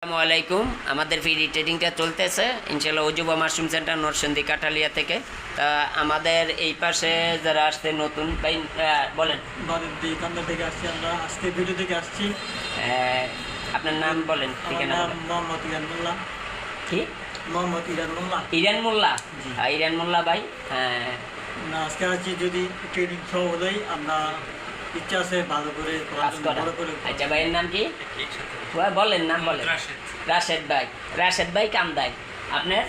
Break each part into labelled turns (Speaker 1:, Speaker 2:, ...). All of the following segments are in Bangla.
Speaker 1: আসসালামু আলাইকুম। আমাদের ফ্রি ট্রেডিংটা চলতেছে ইনশাল্লাহ অজুবা মাশরুম সেন্টার নরসিংদী কাঠালিয়া থেকে। তা আমাদের এই পাশে যারা আসছে নতুন ভাই বলেন।
Speaker 2: থেকে আসছি, আমরা আজকে ভিডিও থেকে আসছি।
Speaker 1: আপনার নাম বলেন, ঠিকানা বলেন।
Speaker 2: মোহাম্মদ ইরান মোল্লা।
Speaker 1: কি?
Speaker 2: মোহাম্মদ ইরান মোল্লা।
Speaker 1: ইরান মোল্লা। ইরান মোল্লা ভাই। হ্যাঁ,
Speaker 2: না আজকে আছি যদি ট্রেনিং সহ হলেই আমরা ইচ্ছা আছে ভালো করে
Speaker 1: কাজ করা। আচ্ছা ভাইয়ের নাম কি বলেন, নাম বলেন। রাশেদ ভাই। রাশেদ ভাই কামদাই। আপনার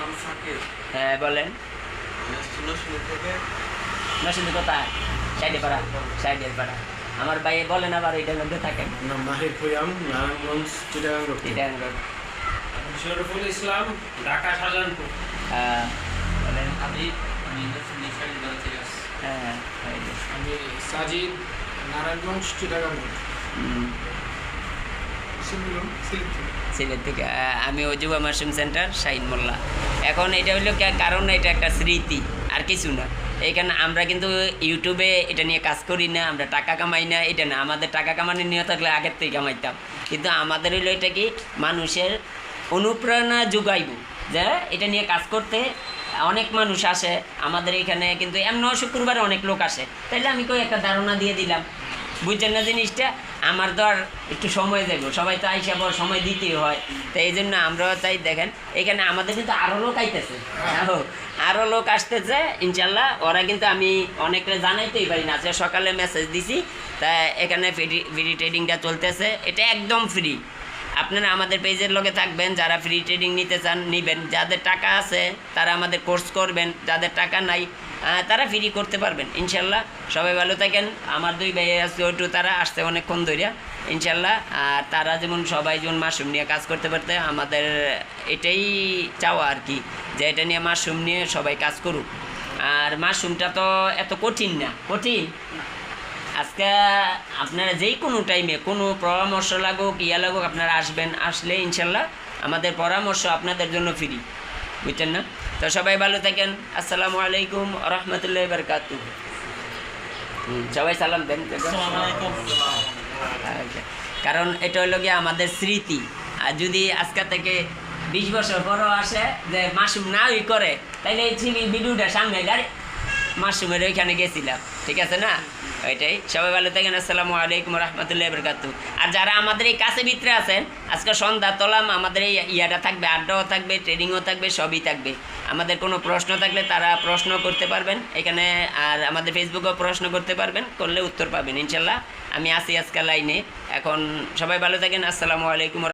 Speaker 2: নাম সাকিব।
Speaker 1: হ্যাঁ বলেন। নরসিংদী কোথায়? সাইডের পাড়া। আমার ভাই বলেন আবার এটার মধ্যে থাকেন।
Speaker 2: মাহির ভুয়াম, নারায়ণগঞ্জ, চিটাগাং রোড।
Speaker 3: শরীফুল ইসলাম, ঢাকা শাহজাহানপুর।
Speaker 1: হ্যাঁ বলেন।
Speaker 3: আমি
Speaker 1: হ্যাঁ
Speaker 3: আমি সাজিদ, নারায়ণগঞ্জ, চিটাগাং রোড।
Speaker 1: সিলেট থেকে। আমি অজুবা মাশরুম সেন্টার শাহিন মোল্লা। এখন এটা হলো কারণ এটা একটা স্মৃতি, আর কিছু না। এখানে আমরা কিন্তু ইউটিউবে এটা নিয়ে কাজ করি না, আমরা টাকা কামাই না, এটা না। আমাদের টাকা কামানোর নিয়ে থাকলে আগের থেকে কামাইতাম, কিন্তু আমাদের হইলো এটা কি মানুষের অনুপ্রেরণা যোগাইব যে এটা নিয়ে কাজ করতে। অনেক মানুষ আসে আমাদের এখানে, কিন্তু এমন শুক্রবারে অনেক লোক আসে, তাইলে আমি কই একটা ধারণা দিয়ে দিলাম। বুঝছেন না জিনিসটা? আমার তো আর একটু সময় দেবো, সবাই তো আইসা পর সময় দিতেই হয়। তো এই জন্য আমরাও তাই দেখেন এখানে আমাদের কিন্তু আরও লোক আইতেছে, আরও লোক আসতেছে ইনশাল্লাহ। ওরা কিন্তু আমি অনেকটা জানাইতেই পারি না। আজকে সকালে মেসেজ দিছি, তা এখানে ফ্রি ট্রেডিংটা চলতেছে, এটা একদম ফ্রি। আপনারা আমাদের পেজের লগে থাকবেন, যারা ফ্রি ট্রেডিং নিতে চান নিবেন। যাদের টাকা আছে তারা আমাদের কোর্স করবেন, যাদের টাকা নাই তারা ফ্রি করতে পারবেন ইনশাল্লাহ। সবাই ভালো থাকেন। আমার দুই ভাই আছে ওটু, তারা আসছে অনেকক্ষণ ধরিয়া ইনশাল্লাহ। আর তারা যেমন সবাই যেমন মাশরুম নিয়ে কাজ করতে পারতে, আমাদের এটাই চাওয়া আর কি, যে এটা নিয়ে মাশরুম নিয়ে সবাই কাজ করুক। আর মাশরুমটা তো এত কঠিন না, কঠিন। আজকে আপনারা যেই কোনো টাইমে কোনো পরামর্শ লাগুক লাগুক আপনারা আসবেন, আসলে ইনশাল্লাহ আমাদের পরামর্শ আপনাদের জন্য ফ্রি, বুঝছেন না? তো সবাই ভালো থাকেন। আসসালামু আলাইকুম রহমতুল্লাহ বারকাতু। সবাই সালাম দেন। কারণ এটা হলো গিয়ে আমাদের স্মৃতি। আর যদি আজকে থেকে 20 বছর পরও আসে যে মাশরুম না করে, তাইলে এই ভিডিওটা সামনে গাড়ি মাশরুমের ওইখানে গেছিলাম, ঠিক আছে না? ওইটাই। সবাই ভালো থাকেন। আসসালামু আলাইকুম রহমতুল্লাহ বরকাতু। আর যারা আমাদের এই কাছে ভিতরে আছেন, আজকে সন্ধ্যা তলাম, আমাদের এই ইয়াটা থাকবে, আড্ডাও থাকবে, ট্রেডিংও থাকবে, সবই থাকবে। আমাদের কোনো প্রশ্ন থাকলে তারা প্রশ্ন করতে পারবেন এখানে, আর আমাদের ফেসবুকেও প্রশ্ন করতে পারবেন, করলে উত্তর পাবেন ইনশাল্লাহ। আমি আসি আজকে লাইনে এখন। সবাই ভালো থাকেন। আসসালামু আলাইকুম।